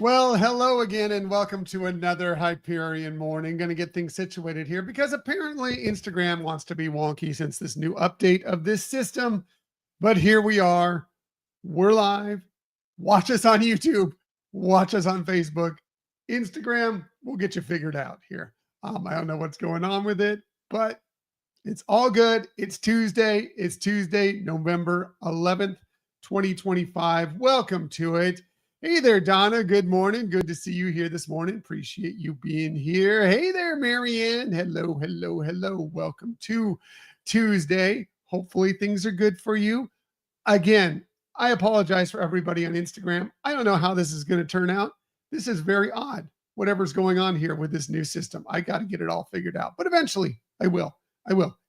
Well, hello again, and welcome to another Hyperion morning. Going to get things situated here because apparently Instagram wants to be wonky since this new update of this system. But here we are. We're live. Watch us on YouTube. Watch us on Facebook. Instagram, we'll get you figured out here. I don't know what's going on with it, but it's all good. It's Tuesday. It's Tuesday, November 11th, 2025. Welcome to it. Hey there, Donna. Good morning. Good to see you here this morning. Appreciate you being here. Hey there, Marianne. Hello, hello, hello. Welcome to Tuesday. Hopefully things are good for you. Again, I apologize for everybody on Instagram. I don't know how this is going to turn out. This is very odd, whatever's going on here with this new system. I got to get it all figured out, but eventually I will.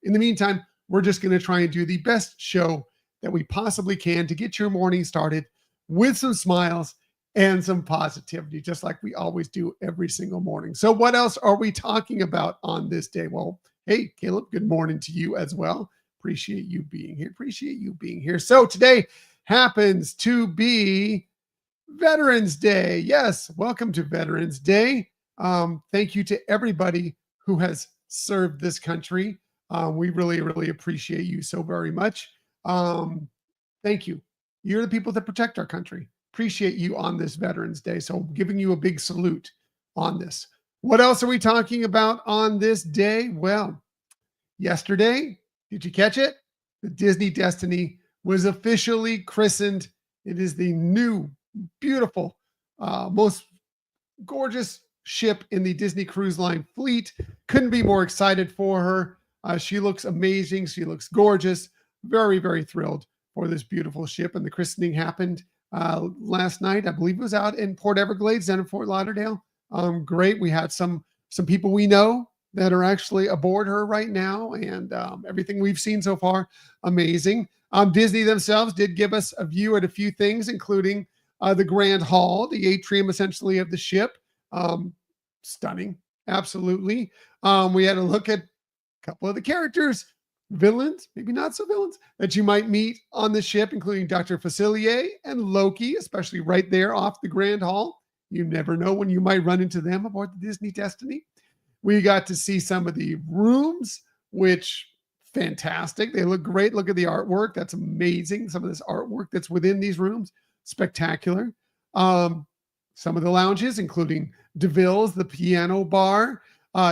In the meantime, we're just going to try and do the best show that we possibly can to get your morning started with some smiles and some positivity, just like we always do every single morning. So what else are we talking about on this day? Well, hey, Caleb, good morning to you as well. Appreciate you being here. So today happens to be Veterans Day. Yes, welcome to Veterans Day. Thank you to everybody who has served this country. We really, really appreciate you so very much. Thank you. You're the people that protect our country. Appreciate you on this Veterans Day. So giving you a big salute on this. What else are we talking about on this day? Well, yesterday, did you catch it? The Disney Destiny was officially christened. It is the new, beautiful, most gorgeous ship in the Disney Cruise Line fleet. Couldn't be more excited for her. She looks amazing. She looks gorgeous. Very, very thrilled for this beautiful ship. And the christening happened last night. I believe it was out in Port Everglades down in Fort Lauderdale. Great. We had some people we know that are actually aboard her right now, and everything we've seen so far, amazing. Disney themselves did give us a view at a few things, including the Grand Hall, the atrium essentially of the ship. Stunning, absolutely. We had a look at a couple of the characters, villains, maybe not so villains, that you might meet on the ship, including Dr. Facilier and Loki, especially right there off the Grand Hall. You never know when you might run into them aboard the Disney Destiny. We got to see some of the rooms, which fantastic. They look great. Look at the artwork. That's amazing. Some of this artwork that's within these rooms, spectacular. Some of the lounges, including DeVille's, the piano bar,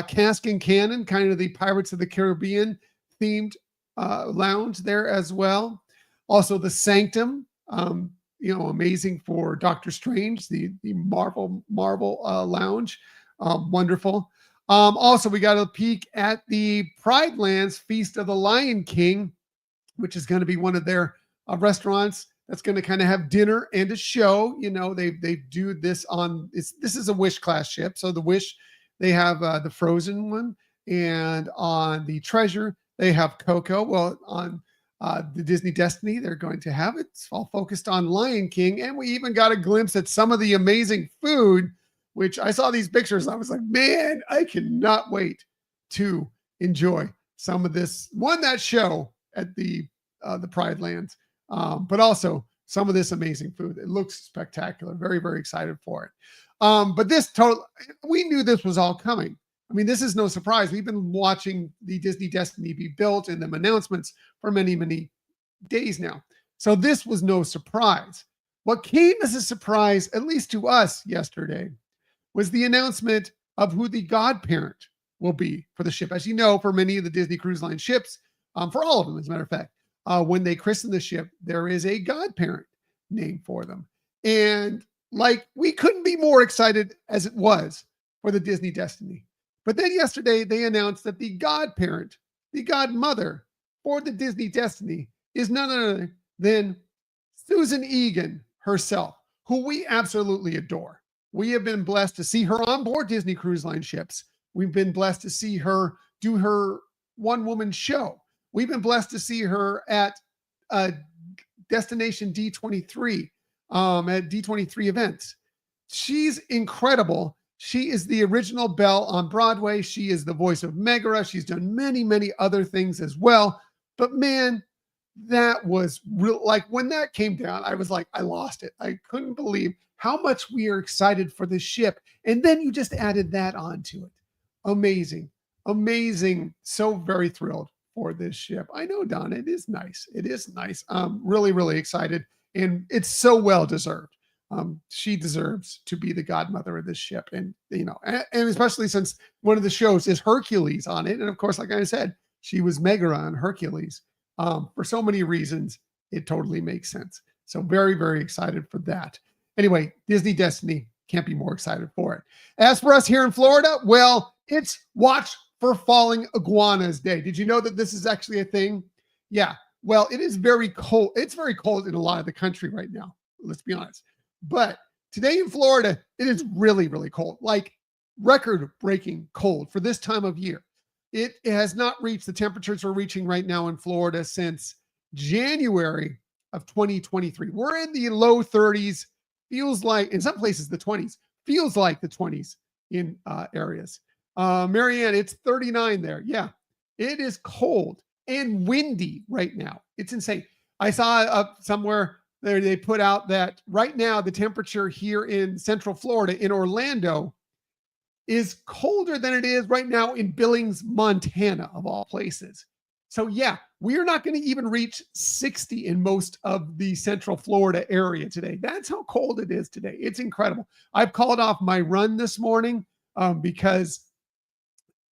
Cask and Cannon, kind of the Pirates of the Caribbean themed lounge there as well. Also the Sanctum, amazing for Doctor Strange, the Marvel lounge. Wonderful. Also, we got a peek at the Pride Lands Feast of the Lion King, which is going to be one of their restaurants that's going to kind of have dinner and a show. You know, they do this on, this is a Wish class ship. So the Wish, they have the Frozen one, and on the Treasure, they have Coco. Well, on the Disney Destiny, they're going to have it. It's all focused on Lion King. And we even got a glimpse at some of the amazing food, which I saw these pictures. I was like, man, I cannot wait to enjoy some of this. One, that show at the Pride Lands, but also some of this amazing food. It looks spectacular. Very, very excited for it. But we knew this was all coming. I mean, this is no surprise. We've been watching the Disney Destiny be built and them announcements for many, many days now. So this was no surprise. What came as a surprise, at least to us yesterday, was the announcement of who the godparent will be for the ship. As you know, for many of the Disney Cruise Line ships, for all of them, as a matter of fact, when they christen the ship, there is a godparent named for them. And like, we couldn't be more excited as it was for the Disney Destiny. But then yesterday, they announced that the godparent, the godmother for the Disney Destiny is none other than Susan Egan herself, who we absolutely adore. We have been blessed to see her on board Disney Cruise Line ships. We've been blessed to see her do her one-woman show. We've been blessed to see her at Destination D23, at D23 events. She's incredible. She is the original Belle on Broadway. She is the voice of Megara. She's done many, many other things as well. But man, that was real. Like, when that came down, I was like, I lost it. I couldn't believe how much we are excited for this ship. And then you just added that onto it. Amazing. Amazing. So very thrilled for this ship. I know, Donna, it is nice. It is nice. Really, really excited. And it's so well deserved. She deserves to be the godmother of this ship. And especially since one of the shows is Hercules on it. And of course, like I said, she was Megara on Hercules. For so many reasons, it totally makes sense. So very, very excited for that. Anyway, Disney Destiny, can't be more excited for it. As for us here in Florida, well, it's Watch for Falling Iguanas Day. Did you know that this is actually a thing? Yeah. Well, it is very cold. It's very cold in a lot of the country right now. Let's be honest. But today in Florida, it is really, really cold, like record-breaking cold for this time of year. It has not reached the temperatures we're reaching right now in Florida since January of 2023. We're in the low 30s, feels like, in some places the 20s, feels like the 20s in areas. Marianne, it's 39 there. Yeah, it is cold and windy right now. It's insane. I saw somewhere there they put out that right now the temperature here in Central Florida, in Orlando, is colder than it is right now in Billings, Montana, of all places. So yeah, we are not going to even reach 60 in most of the Central Florida area today. That's how cold it is today. It's incredible. I've called off my run this morning because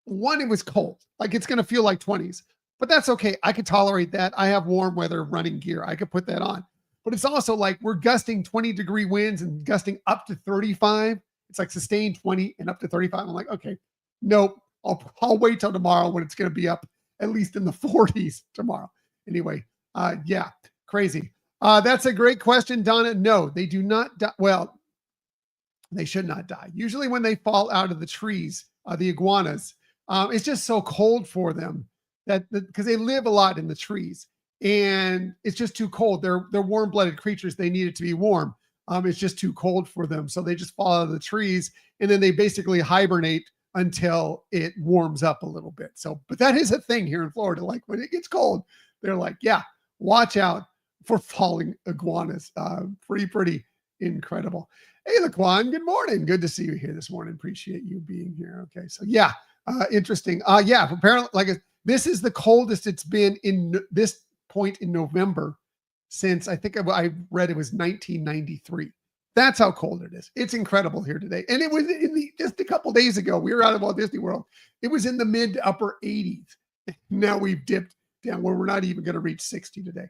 one, it was cold. Like it's going to feel like 20s, but that's okay. I could tolerate that. I have warm weather running gear. I could put that on. But it's also like we're gusting 20-degree winds and gusting up to 35. It's like sustained 20 and up to 35. I'm like, okay, nope. I'll wait till tomorrow when it's going to be up at least in the 40s tomorrow. Anyway, yeah, crazy. That's a great question, Donna. No, they do not die. Well, they should not die. Usually when they fall out of the trees, the iguanas, it's just so cold for them that because they live a lot in the trees and it's just too cold. They're warm-blooded creatures. They need it to be warm. It's just too cold for them. So they just fall out of the trees and then they basically hibernate until it warms up a little bit. So, but that is a thing here in Florida. Like when it gets cold, they're like, yeah, watch out for falling iguanas. Pretty incredible. Hey, Laquan, good morning. Good to see you here this morning. Appreciate you being here. Okay. So yeah, interesting. Yeah, apparently this is the coldest it's been in this point in November since I think I read it was 1993. That's how cold it is. It's incredible here today. And it was just a couple days ago, we were out of Walt Disney World. It was in the mid to upper 80s. Now we've dipped down where we're not even going to reach 60 today.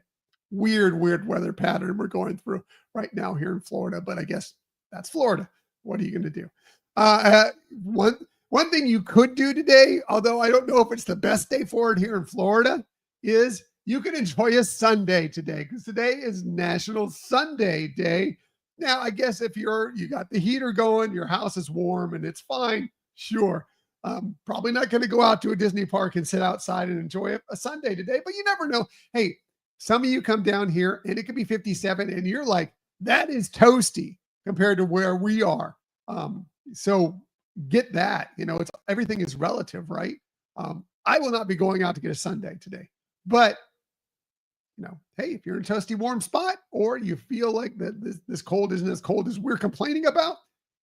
Weird weather pattern we're going through right now here in Florida. But I guess that's Florida. What are you going to do? One thing you could do today, although I don't know if it's the best day for it here in Florida, is you can enjoy a sundae today because today is National Sundae Day. Now, I guess if you got the heater going, your house is warm and it's fine, sure. Probably not going to go out to a Disney park and sit outside and enjoy a sundae today, but you never know. Hey, some of you come down here and it could be 57 and you're like, that is toasty compared to where we are. So get that, everything is relative, right? I will not be going out to get a sundae today, but hey, if you're in a toasty warm spot or you feel like that this cold isn't as cold as we're complaining about,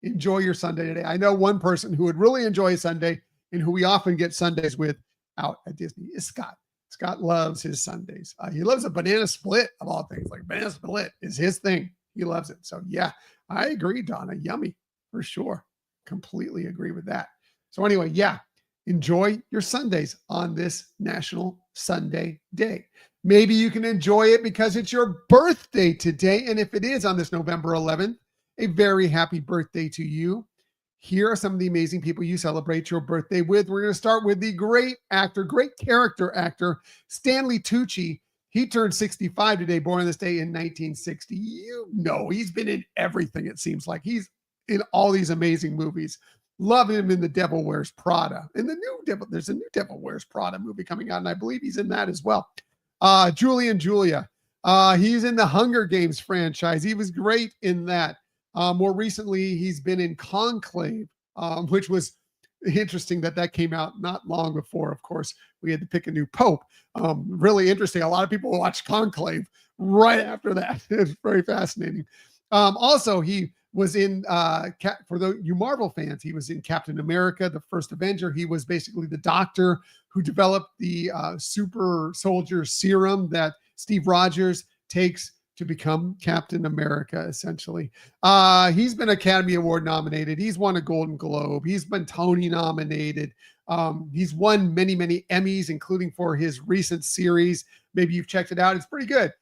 enjoy your sundae today. I know one person who would really enjoy a sundae and who we often get sundaes with out at Disney is Scott. Scott loves his sundaes. He loves a banana split of all things. Like banana split is his thing. He loves it. So yeah, I agree, Donna. Yummy for sure. Completely agree with that. So anyway, yeah, enjoy your sundaes on this National Sundae Day. Maybe you can enjoy it because it's your birthday today. And if it is on this November 11th, a very happy birthday to you. Here are some of the amazing people you celebrate your birthday with. We're going to start with the great character actor, Stanley Tucci. He turned 65 today, born on this day in 1960. He's been in everything, it seems like. He's in all these amazing movies. Love him in The Devil Wears Prada. There's a new Devil Wears Prada movie coming out, and I believe he's in that as well. Julie and Julia. He's in the Hunger Games franchise. He was great in that. More recently, he's been in Conclave, which was interesting that came out not long before, of course, we had to pick a new pope. Really interesting. A lot of people watched Conclave right after that. It's very fascinating. Also, he was in for you Marvel fans, he was in Captain America, the first Avenger. He was basically the doctor who developed the super soldier serum that Steve Rogers takes to become Captain America, essentially. He's been Academy Award nominated. He's won a Golden Globe. He's been Tony nominated. He's won many, many Emmys, including for his recent series. Maybe you've checked it out. It's pretty good.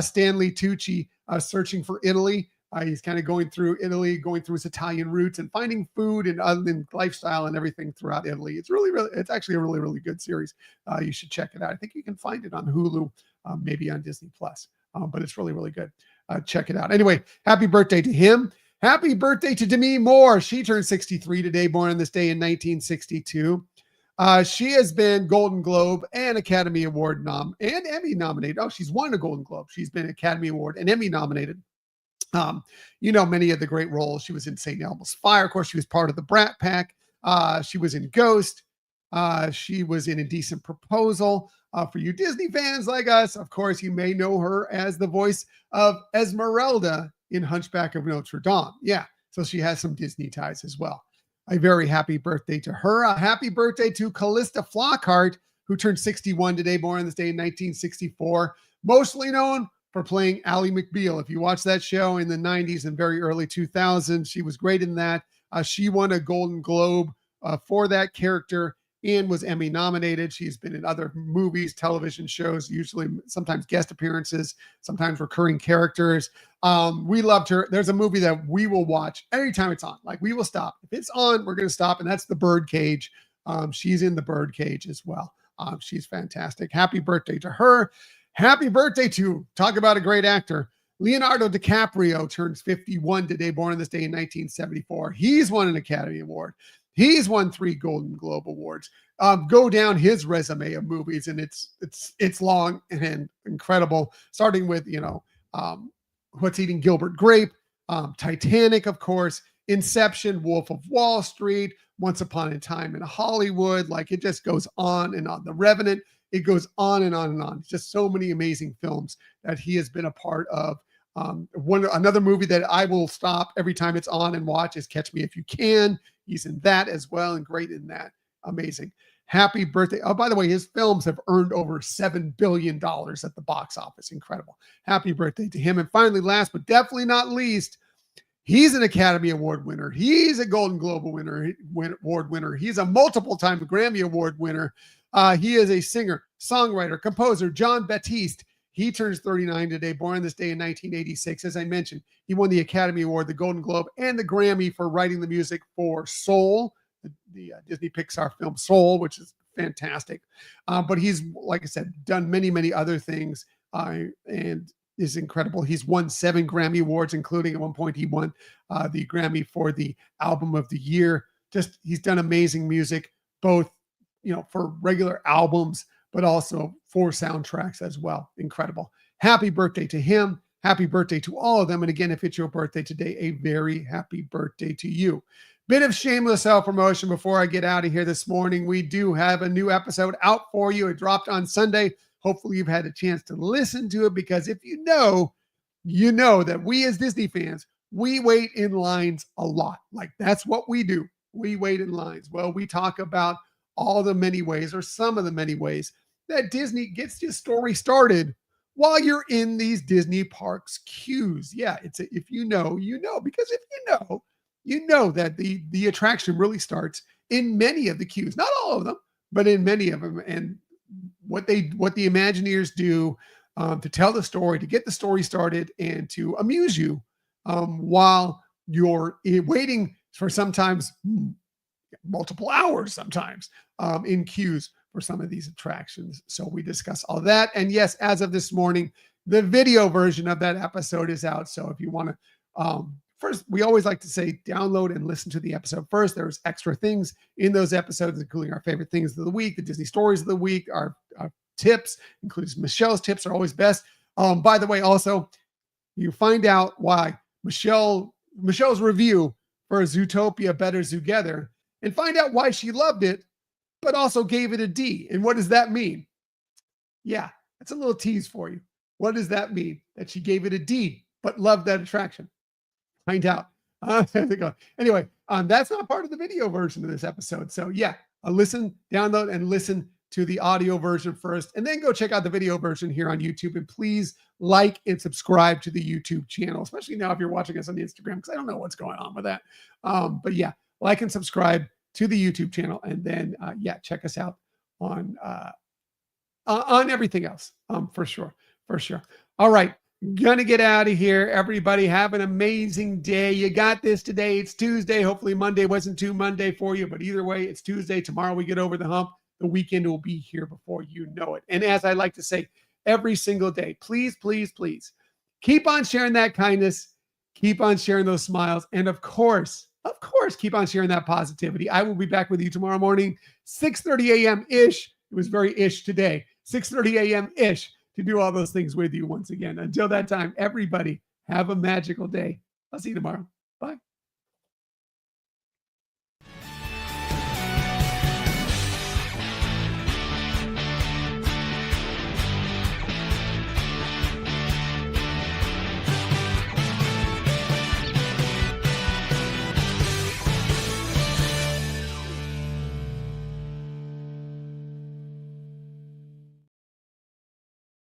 Stanley Tucci, Searching for Italy. He's kind of going through Italy, going through his Italian roots and finding food and lifestyle and everything throughout Italy. It's it's actually a really, really good series. You should check it out. I think you can find it on Hulu, maybe on Disney Plus, but it's really, really good. Check it out. Anyway, happy birthday to him. Happy birthday to Demi Moore. She turned 63 today, born on this day in 1962. She has been Golden Globe and Academy Award and Emmy nominated. Oh, she's won a Golden Globe. She's been Academy Award and Emmy nominated. Many of the great roles. She was in St. Elmo's Fire. Of course, she was part of the Brat Pack. She was in Ghost. She was in Indecent Proposal. For you Disney fans like us, of course, you may know her as the voice of Esmeralda in Hunchback of Notre Dame. Yeah, so she has some Disney ties as well. A very happy birthday to her. A happy birthday to Callista Flockhart, who turned 61 today, born on this day in 1964. Mostly known for playing Ally McBeal. If you watch that show in the 90s and very early 2000s, she was great in that. She won a Golden Globe for that character and was Emmy nominated. She's been in other movies, television shows, usually sometimes guest appearances, sometimes recurring characters. We loved her. There's a movie that we will watch anytime it's on. Like, we will stop. If it's on, we're going to stop, and that's The Birdcage. She's in The Birdcage as well. She's fantastic. Happy birthday to her. Happy birthday to, talk about a great actor, Leonardo DiCaprio turns 51 today, born on this day in 1974. He's won an Academy Award. He's won 3 Golden Globe Awards. Go down his resume of movies, and it's long and incredible, starting with, What's Eating Gilbert Grape, Titanic, of course, Inception, Wolf of Wall Street, Once Upon a Time in Hollywood. Like, it just goes on and on. The Revenant. It goes on and on and on. Just so many amazing films that he has been a part of. Another movie that I will stop every time it's on and watch is Catch Me If You Can. He's in that as well, and great in that. Amazing. Happy birthday. Oh, by the way, his films have earned over $7 billion at the box office. Incredible. Happy birthday to him. And finally, last but definitely not least, he's an Academy Award winner. He's a Golden Globe Award winner. He's a multiple-time Grammy Award winner. He is a singer, songwriter, composer, John Batiste. He turns 39 today, born this day in 1986. As I mentioned, he won the Academy Award, the Golden Globe, and the Grammy for writing the music for Soul, the Disney Pixar film Soul, which is fantastic. But he's, like I said, done many, many other things and is incredible. He's won 7 Grammy Awards, including at one point he won the Grammy for the Album of the Year. He's done amazing music, both for regular albums, but also for soundtracks as well. Incredible. Happy birthday to him. Happy birthday to all of them. And again, if it's your birthday today, a very happy birthday to you. Bit of shameless self-promotion before I get out of here this morning. We do have a new episode out for you. It dropped on Sunday. Hopefully you've had a chance to listen to it, because if you know that we as Disney fans, we wait in lines a lot. Like, that's what we do. We wait in lines. Well, we talk about all the many ways, or some of the many ways, that Disney gets your story started while you're in these Disney parks queues. Yeah, if you know, because if you know that the attraction really starts in many of the queues, not all of them, but in many of them. And what the Imagineers do to tell the story, to get the story started, and to amuse you while you're waiting for sometimes multiple hours, sometimes in queues for some of these attractions. So we discuss all that. And yes, as of this morning, the video version of that episode is out. So if you want to, first, we always like to say download and listen to the episode first. There's extra things in those episodes, including our favorite things of the week, the Disney stories of the week, our tips, including Michelle's tips are always best. By the way, also, you find out why Michelle's review for Zootopia Better Together, and find out why she loved it, but also gave it a D. And what does that mean? Yeah, that's a little tease for you. What does that mean? That she gave it a D, but loved that attraction? Find out There they go. Anyway, that's not part of the video version of this episode. So yeah, listen, download, and listen to the audio version first, and then go check out the video version here on YouTube. And please like and subscribe to the YouTube channel, especially now if you're watching us on Instagram, because I don't know what's going on with that. But yeah, like and subscribe to the YouTube channel, and then yeah, check us out on everything else, for sure, for sure. All right, gonna get out of here. Everybody have an amazing day. You got this today. It's Tuesday. Hopefully Monday wasn't too Monday for you, but either way, it's Tuesday. Tomorrow we get over the hump. The weekend will be here before you know it. And as I like to say every single day, please, please, please keep on sharing that kindness. Keep on sharing those smiles. And of course, keep on sharing that positivity. I will be back with you tomorrow morning, 6:30 a.m. ish. It was very ish today, 6:30 a.m. ish, to do all those things with you once again. Until that time, everybody have a magical day. I'll see you tomorrow. Bye.